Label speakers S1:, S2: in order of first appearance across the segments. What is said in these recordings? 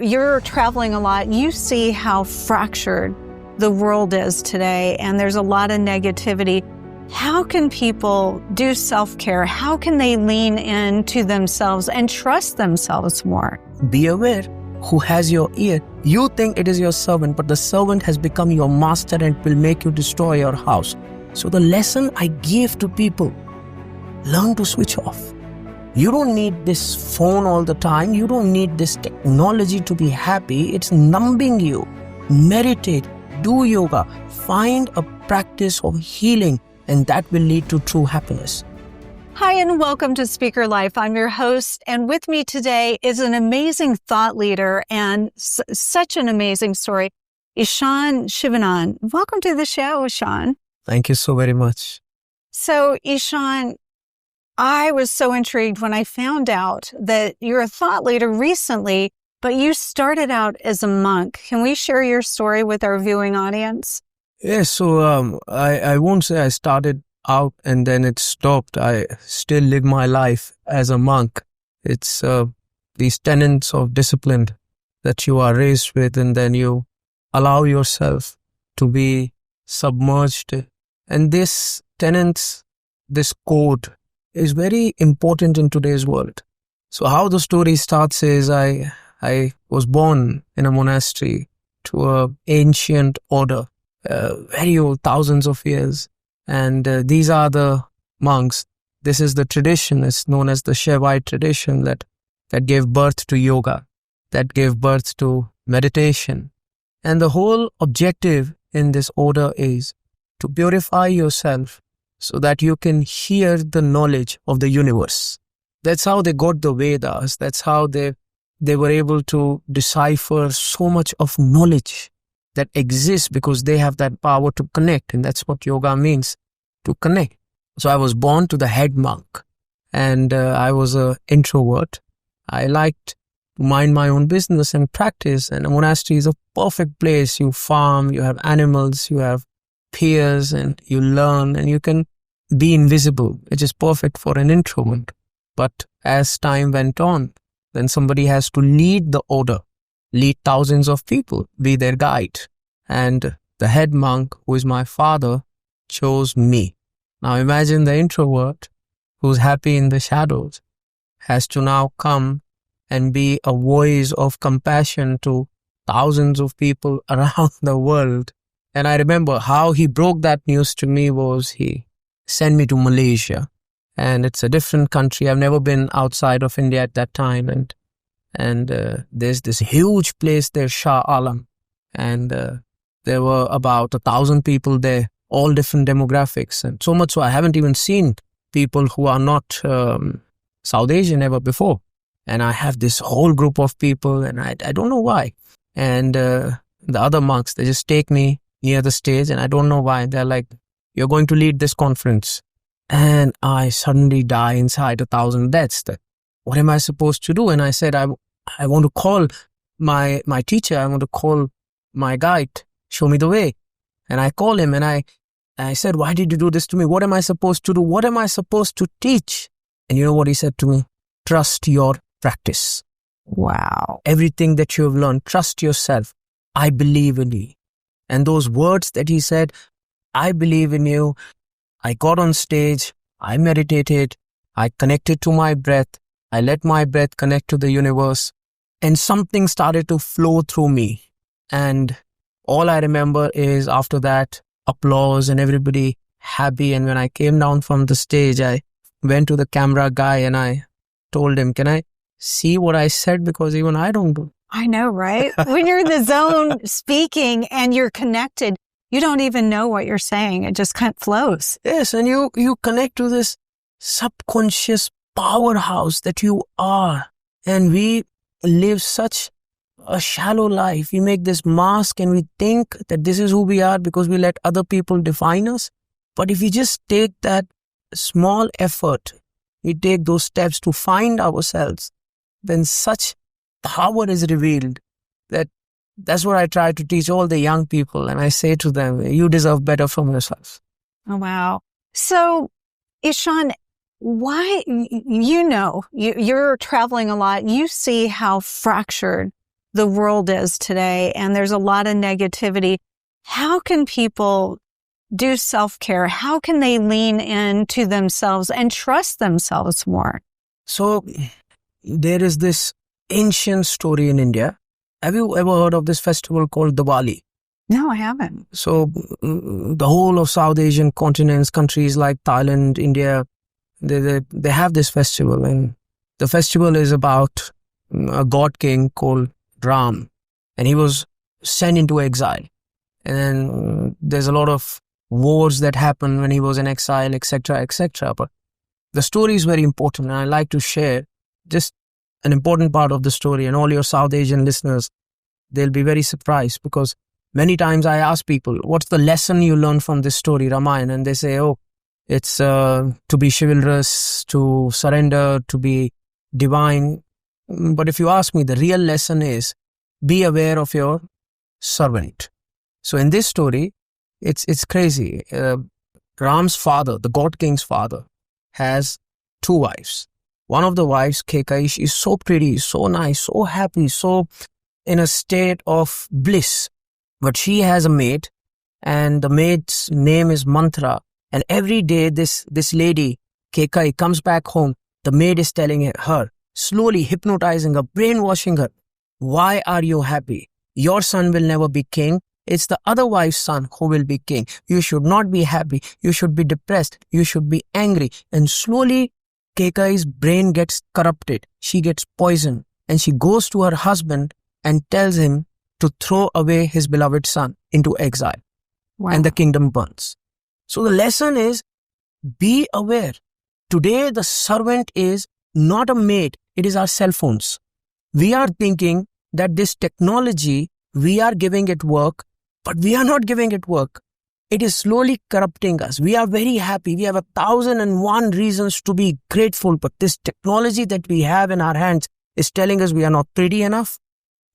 S1: You're traveling a lot. You see how fractured the world is today, and there's a lot of negativity. How can people do self-care? How can they lean into themselves and trust themselves more?
S2: Be aware who has your ear. You think it is your servant, but the servant has become your master and will make you destroy your house. So the lesson I give to people, learn to switch off. You don't need this phone all the time. You don't need this technology to be happy. It's numbing you. Meditate, do yoga, find a practice of healing, and that will lead to true happiness.
S1: Hi, and welcome to Speaker Life. I'm your host, and with me today is an amazing thought leader and such an amazing story, Ishan Shivanand. Welcome to the show, Ishan.
S2: Thank you so very much.
S1: So, Ishan, I was so intrigued when I found out that you're a thought leader recently, but you started out as a monk. Can we share your story with our viewing audience?
S2: Yes, so I won't say I started out and then it stopped. I still live my life as a monk. It's these tenets of discipline that you are raised with, and then you allow yourself to be submerged. And this tenets, this code is very important in today's world. So how the story starts is I was born in a monastery to an ancient order, very old, thousands of years. And these are the monks. This is the tradition. It's known as the Shaivite tradition that gave birth to yoga, that gave birth to meditation. And the whole objective in this order is to purify yourself so that you can hear the knowledge of the universe. That's how they got the Vedas. That's how they were able to decipher so much of knowledge that exists, because they have that power to connect. And that's what yoga means, to connect. So I was born to the head monk, and I was an introvert. I liked to mind my own business and practice. And a monastery is a perfect place. You farm, you have animals, you have peers, and you learn, and you can be invisible, which is perfect for an introvert. But as time went on, then somebody has to lead the order, lead thousands of people, be their guide. And the head monk, who is my father, chose me. Now imagine the introvert who's happy in the shadows has to now come and be a voice of compassion to thousands of people around the world. And I remember how he broke that news to me was he sent me to Malaysia. And it's a different country. I've never been outside of India at that time. And there's this huge place there, Shah Alam. And there were about 1,000 people there, all different demographics. And so much so I haven't even seen people who are not South Asian ever before. And I have this whole group of people, and I don't know why. And the other monks, they just take me near the stage, and I don't know why. They're like, "You're going to lead this conference." And I suddenly die inside 1,000 deaths. What am I supposed to do? And I said, I want to call my teacher. I want to call my guide. Show me the way. And I call him, and I said, "Why did you do this to me? What am I supposed to do? What am I supposed to teach?" And you know what he said to me? "Trust your practice."
S1: Wow.
S2: Everything that you have learned, trust yourself. I believe in you. And those words that he said, "I believe in you." I got on stage, I meditated, I connected to my breath, I let my breath connect to the universe, and something started to flow through me. And all I remember is after that, applause and everybody happy. And when I came down from the stage, I went to the camera guy and I told him, "Can I see what I said? Because even I don't do."
S1: I know, right? When you're in the zone speaking and you're connected, you don't even know what you're saying. It just kind of flows.
S2: Yes, and you connect to this subconscious powerhouse that you are. And we live such a shallow life. We make this mask and we think that this is who we are because we let other people define us. But if we just take that small effort, we take those steps to find ourselves, then such power is revealed. That's what I try to teach all the young people. And I say to them, you deserve better from yourself.
S1: Oh, wow. So, Ishan, why, you're traveling a lot. You see how fractured the world is today, and there's a lot of negativity. How can people do self-care? How can they lean into themselves and trust themselves more?
S2: So there is this ancient story in India. Have you ever heard of this festival called Diwali?
S1: No, I haven't.
S2: So the whole of South Asian continents, countries like Thailand, India, they have this festival, and the festival is about a god king called Ram, and he was sent into exile. And then there's a lot of wars that happen when he was in exile, etc., etc. But the story is very important, and I like to share just an important part of the story. And all your South Asian listeners, they'll be very surprised, because many times I ask people, what's the lesson you learn from this story, Ramayana? And they say, oh, it's to be chivalrous, to surrender, to be divine. But if you ask me, the real lesson is be aware of your servant. So in this story, it's crazy. Ram's father, the god king's father, has two wives. One of the wives, Kekai, she is so pretty, so nice, so happy, so in a state of bliss. But she has a maid, and the maid's name is Mantra. And every day this lady, Kekai, comes back home. The maid is telling her, slowly hypnotizing her, brainwashing her, why are you happy? Your son will never be king. It's the other wife's son who will be king. You should not be happy. You should be depressed. You should be angry. And slowly, Kekai's brain gets corrupted. She gets poisoned. And she goes to her husband and tells him to throw away his beloved son into exile. Wow. And the kingdom burns. So the lesson is, be aware. Today, the servant is not a maid. It is our cell phones. We are thinking that this technology, we are giving it work, but we are not giving it work. It is slowly corrupting us. We are very happy. We have 1,001 reasons to be grateful, but this technology that we have in our hands is telling us we are not pretty enough,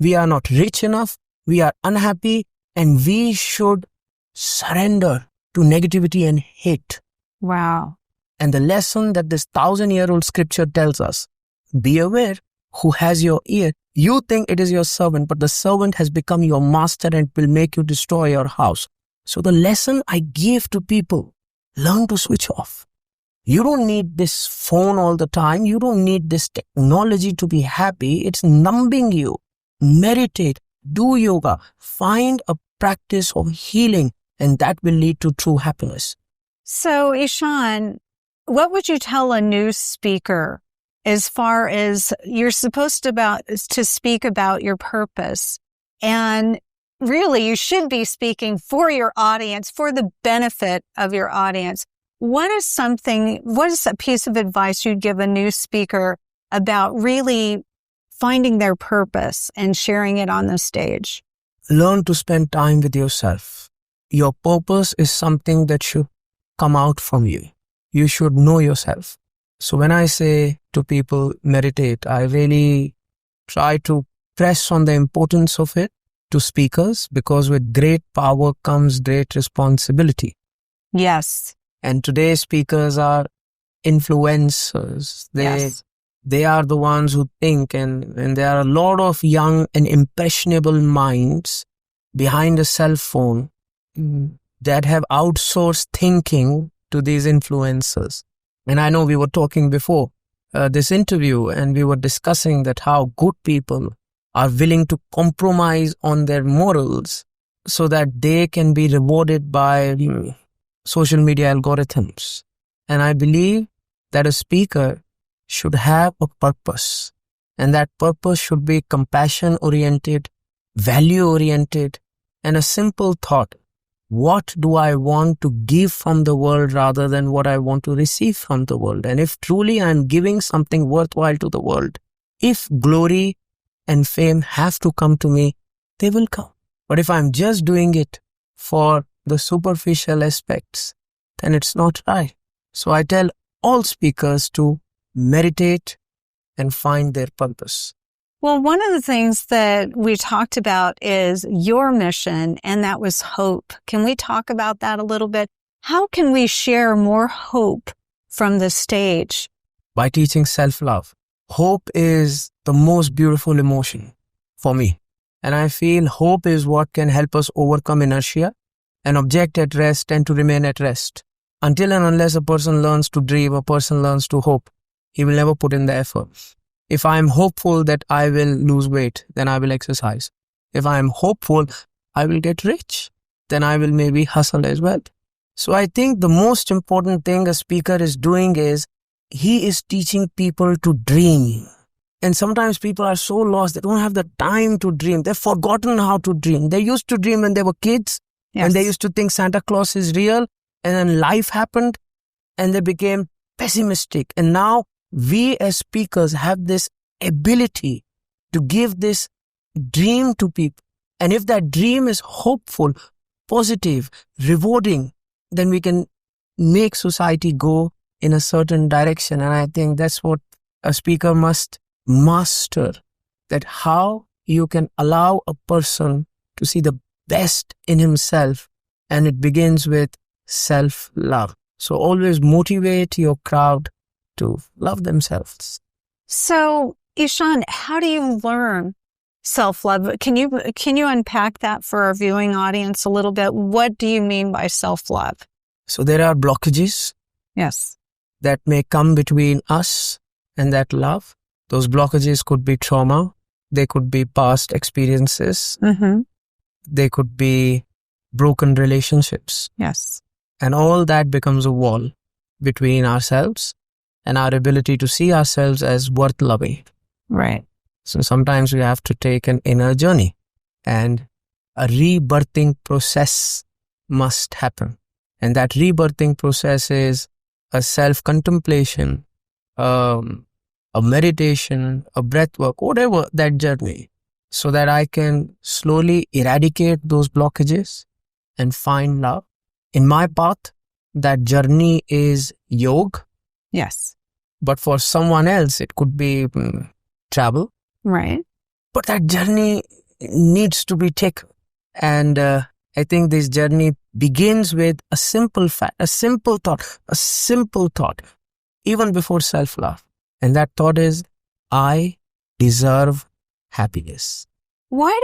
S2: we are not rich enough, we are unhappy, and we should surrender to negativity and hate.
S1: Wow.
S2: And the lesson that this 1,000-year-old scripture tells us, be aware who has your ear. You think it is your servant, but the servant has become your master and will make you destroy your house. So the lesson I give to people, learn to switch off. You don't need this phone all the time. You don't need this technology to be happy. It's numbing you. Meditate, do yoga, find a practice of healing, and that will lead to true happiness.
S1: So, Ishan, what would you tell a new speaker as far as you're supposed to speak about your purpose? And really, you should be speaking for your audience, for the benefit of your audience. What is a piece of advice you'd give a new speaker about really finding their purpose and sharing it on the stage?
S2: Learn to spend time with yourself. Your purpose is something that should come out from you. You should know yourself. So when I say to people, meditate, I really try to press on the importance of it to speakers, because with great power comes great responsibility.
S1: Yes.
S2: And today's speakers are influencers. They are the ones who think, and there are a lot of young and impressionable minds behind a cell phone that have outsourced thinking to these influencers. And I know we were talking before this interview, and we were discussing that how good people are willing to compromise on their morals so that they can be rewarded by social media algorithms. And I believe that a speaker should have a purpose, and that purpose should be compassion-oriented, value-oriented, and a simple thought. What do I want to give from the world rather than what I want to receive from the world? And if truly I'm giving something worthwhile to the world, if glory and fame have to come to me, they will come. But if I'm just doing it for the superficial aspects, then it's not right. So I tell all speakers to meditate and find their purpose.
S1: Well, one of the things that we talked about is your mission, and that was hope. Can we talk about that a little bit? How can we share more hope from the stage?
S2: By teaching self-love. Hope is the most beautiful emotion for me. And I feel hope is what can help us overcome inertia. An object at rest tend to remain at rest. Until and unless a person learns to dream, a person learns to hope, he will never put in the effort. If I am hopeful that I will lose weight, then I will exercise. If I am hopeful I will get rich, then I will maybe hustle as well. So I think the most important thing a speaker is doing is he is teaching people to dream. And sometimes people are so lost, they don't have the time to dream. They've forgotten how to dream. They used to dream when they were kids, and they used to think Santa Claus is real. And then life happened and they became pessimistic. And now we as speakers have this ability to give this dream to people. And if that dream is hopeful, positive, rewarding, then we can make society go in a certain direction. And I think that's what a speaker must master, that how you can allow a person to see the best in himself. And it begins with self-love. So always motivate your crowd to love themselves.
S1: So, Ishan, how do you learn self-love? Can you unpack that for our viewing audience a little bit? What do you mean by self-love?
S2: So there are blockages.
S1: Yes.
S2: That may come between us and that love. Those blockages could be trauma. They could be past experiences.
S1: Mm-hmm.
S2: They could be broken relationships.
S1: Yes.
S2: And all that becomes a wall between ourselves and our ability to see ourselves as worth loving.
S1: Right.
S2: So sometimes we have to take an inner journey, and a rebirthing process must happen. And that rebirthing process is a self-contemplation, a meditation, a breath work, whatever that journey, so that I can slowly eradicate those blockages and find love. In my path, that journey is yoga.
S1: Yes.
S2: But for someone else, it could be travel.
S1: Right.
S2: But that journey needs to be taken. And I think this journey begins with a simple fact, a simple thought, even before self-love. And that thought is, I deserve happiness.
S1: Why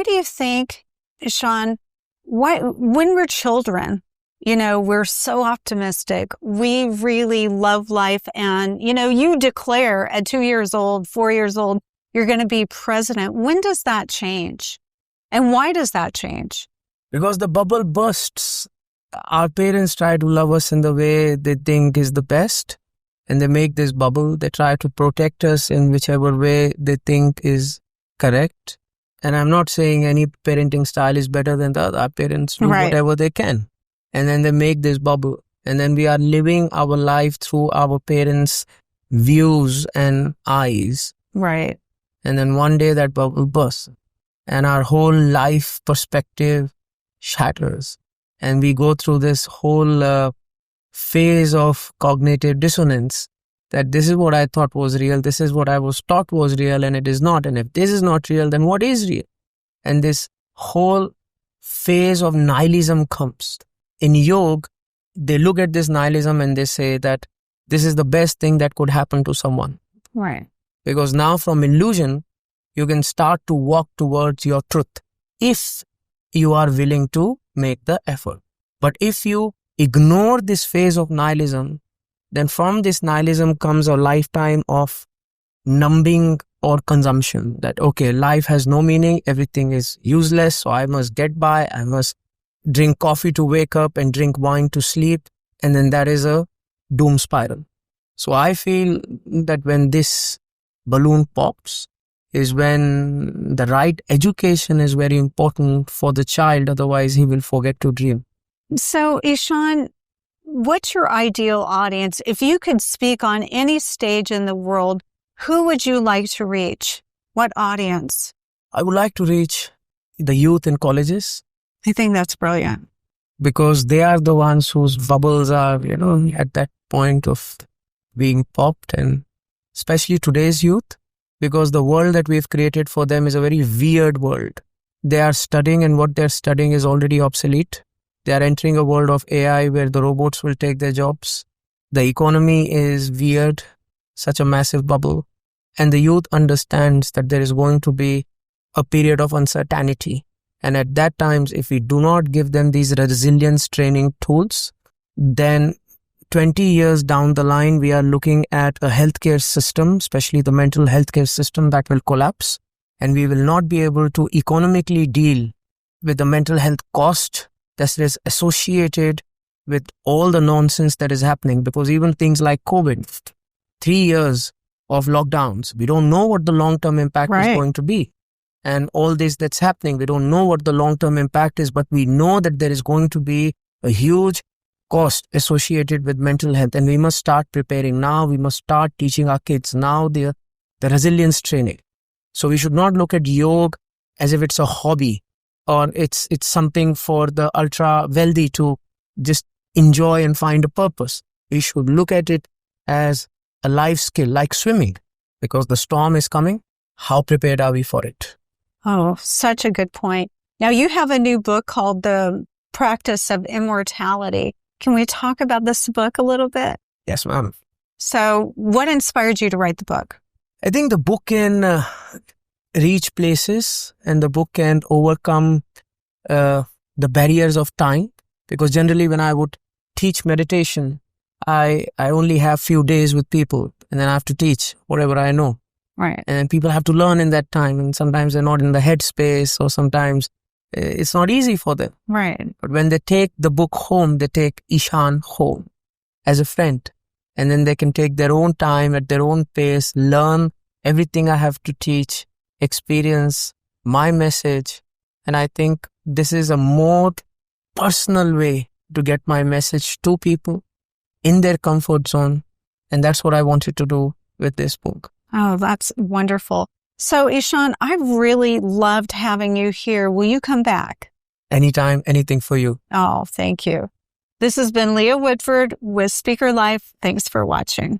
S1: do you think, Ishan, when we're children, we're so optimistic. We really love life. And, you declare at 2 years old, 4 years old, you're going to be president. When does that change? And why does that change?
S2: Because the bubble bursts. Our parents try to love us in the way they think is the best. And they make this bubble. They try to protect us in whichever way they think is correct. And I'm not saying any parenting style is better than the other. Our parents do whatever they can. And then they make this bubble. And then we are living our life through our parents' views and eyes.
S1: Right.
S2: And then one day that bubble bursts. And our whole life perspective shatters. And we go through this whole phase of cognitive dissonance. That this is what I thought was real. This is what I was taught was real, and it is not. And if this is not real, then what is real? And this whole phase of nihilism comes. In yoga, they look at this nihilism and they say that this is the best thing that could happen to someone.
S1: Right.
S2: Because now from illusion, you can start to walk towards your truth if you are willing to make the effort. But if you ignore this phase of nihilism, then from this nihilism comes a lifetime of numbing or consumption. That, okay, life has no meaning, everything is useless, so I must get by, I must drink coffee to wake up and drink wine to sleep. And then that is a doom spiral. So I feel that when this balloon pops is when the right education is very important for the child. Otherwise, he will forget to dream.
S1: So, Ishan, what's your ideal audience? If you could speak on any stage in the world, who would you like to reach? What audience?
S2: I would like to reach the youth in colleges.
S1: I think that's brilliant.
S2: Because they are the ones whose bubbles are, at that point of being popped, and especially today's youth, because the world that we've created for them is a very weird world. They are studying, and what they're studying is already obsolete. They are entering a world of AI where the robots will take their jobs. The economy is weird, such a massive bubble. And the youth understands that there is going to be a period of uncertainty. And at that times, if we do not give them these resilience training tools, then 20 years down the line, we are looking at a healthcare system, especially the mental healthcare system, that will collapse. And we will not be able to economically deal with the mental health cost that is associated with all the nonsense that is happening. Because even things like COVID, 3 years of lockdowns, we don't know what the long-term impact is going to be. And all this that's happening, we don't know what the long-term impact is, but we know that there is going to be a huge cost associated with mental health. And we must start preparing now. We must start teaching our kids now the resilience training. So we should not look at yoga as if it's a hobby or it's something for the ultra wealthy to just enjoy and find a purpose. We should look at it as a life skill, like swimming, because the storm is coming. How prepared are we for it?
S1: Oh, such a good point. Now, you have a new book called The Practice of Immortality. Can we talk about this book a little bit?
S2: Yes, ma'am.
S1: So what inspired you to write the book?
S2: I think the book can reach places and the book can overcome the barriers of time. Because generally when I would teach meditation, I only have few days with people and then I have to teach whatever I know.
S1: Right.
S2: And then people have to learn in that time. And sometimes they're not in the headspace or sometimes it's not easy for them.
S1: Right.
S2: But when they take the book home, they take Ishan home as a friend. And then they can take their own time at their own pace, learn everything I have to teach, experience my message. And I think this is a more personal way to get my message to people in their comfort zone. And that's what I wanted to do with this book.
S1: Oh, that's wonderful. So, Ishan, I've really loved having you here. Will you come back?
S2: Anytime, anything for you.
S1: Oh, thank you. This has been Leah Woodford with Speaker Life. Thanks for watching.